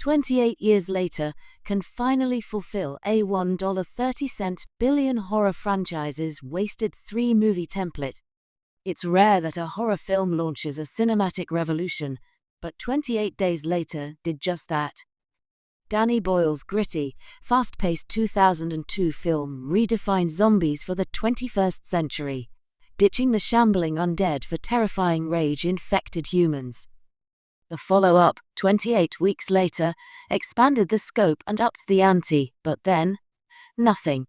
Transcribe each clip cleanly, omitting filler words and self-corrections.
28 years later, can finally fulfill a $1.30 billion horror franchise's wasted 3-movie template. It's rare that a horror film launches a cinematic revolution, but 28 Days Later did just that. Danny Boyle's gritty, fast-paced 2002 film redefined zombies for the 21st century, ditching the shambling undead for terrifying rage-infected humans. The follow-up, 28 Weeks Later, expanded the scope and upped the ante, but then, nothing.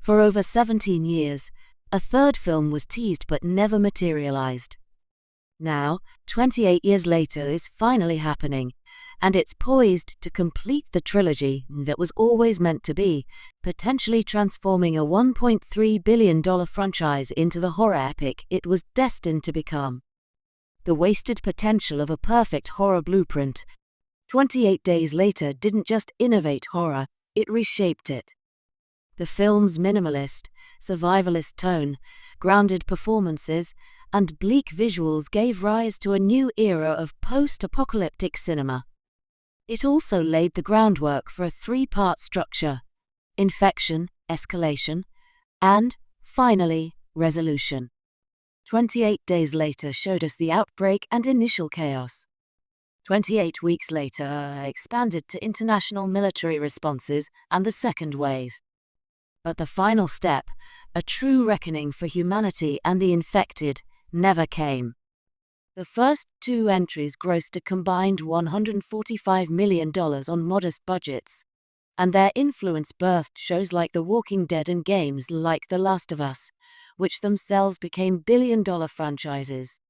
For over 17 years, a third film was teased but never materialized. Now, 28 years later is finally happening, and it's poised to complete the trilogy that was always meant to be, potentially transforming a $1.3 billion franchise into the horror epic it was destined to become. The wasted potential of a perfect horror blueprint. 28 Days Later didn't just innovate horror, it reshaped it. The film's minimalist, survivalist tone, grounded performances, and bleak visuals gave rise to a new era of post-apocalyptic cinema. It also laid the groundwork for a 3-part structure: infection, escalation, and, finally, resolution. 28 Days Later showed us the outbreak and initial chaos. 28 Weeks Later expanded to international military responses and the second wave. But the final step, a true reckoning for humanity and the infected, never came. The first 2 entries grossed a combined $145 million on modest budgets, and their influence birthed shows like The Walking Dead and games like The Last of Us, which themselves became billion-dollar franchises.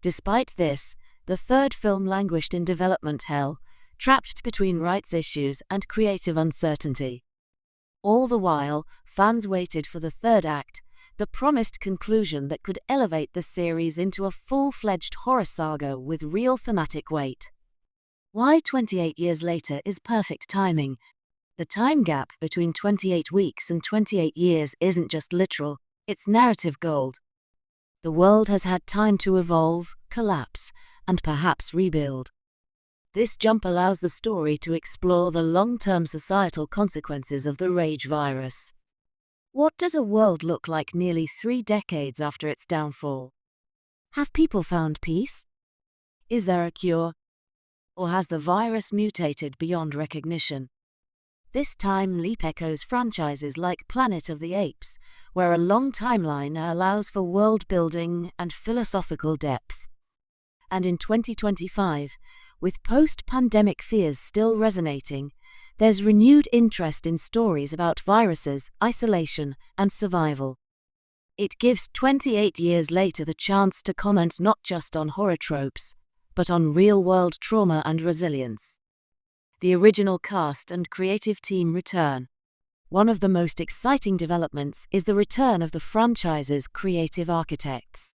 Despite this, the third film languished in development hell, trapped between rights issues and creative uncertainty. All the while, fans waited for the third act, the promised conclusion that could elevate the series into a full-fledged horror saga with real thematic weight. Why 28 years later is perfect timing. The time gap between 28 weeks and 28 years isn't just literal, it's narrative gold. The world has had time to evolve, collapse, and perhaps rebuild. This jump allows the story to explore the long-term societal consequences of the rage virus. What does a world look like nearly 3 decades after its downfall? Have people found peace? Is there a cure? Or has the virus mutated beyond recognition? This time leap echoes franchises like Planet of the Apes, where a long timeline allows for world-building and philosophical depth. And in 2025, with post-pandemic fears still resonating, there's renewed interest in stories about viruses, isolation, and survival. It gives 28 years later the chance to comment not just on horror tropes, but on real-world trauma and resilience. The original cast and creative team return. One of the most exciting developments is the return of the franchise's creative architects.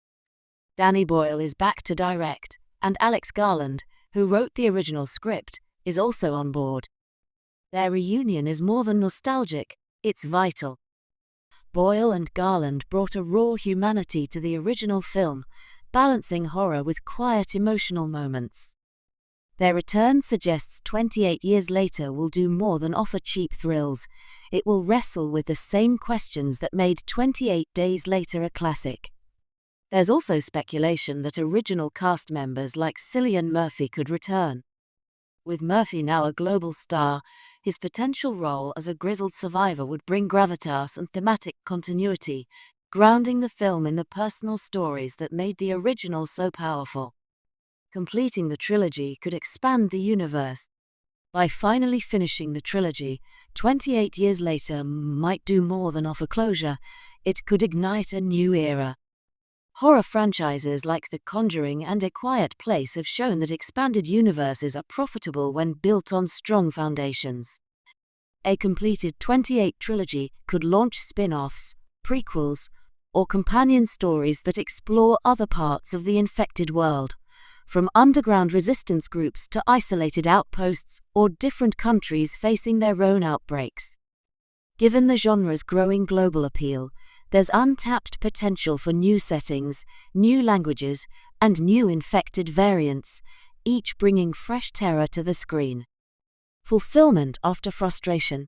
Danny Boyle is back to direct, and Alex Garland, who wrote the original script, is also on board. Their reunion is more than nostalgic, it's vital. Boyle and Garland brought a raw humanity to the original film, balancing horror with quiet emotional moments. Their return suggests 28 years later will do more than offer cheap thrills. It will wrestle with the same questions that made 28 Days Later a classic. There's also speculation that original cast members like Cillian Murphy could return. With Murphy now a global star, his potential role as a grizzled survivor would bring gravitas and thematic continuity, grounding the film in the personal stories that made the original so powerful. Completing the trilogy could expand the universe. By finally finishing the trilogy, 28 years later might do more than offer closure, it could ignite a new era. Horror franchises like The Conjuring and A Quiet Place have shown that expanded universes are profitable when built on strong foundations. A completed 28 trilogy could launch spin-offs, prequels, or companion stories that explore other parts of the infected world, from underground resistance groups to isolated outposts or different countries facing their own outbreaks. Given the genre's growing global appeal, there's untapped potential for new settings, new languages, and new infected variants, each bringing fresh terror to the screen. Fulfillment after frustration.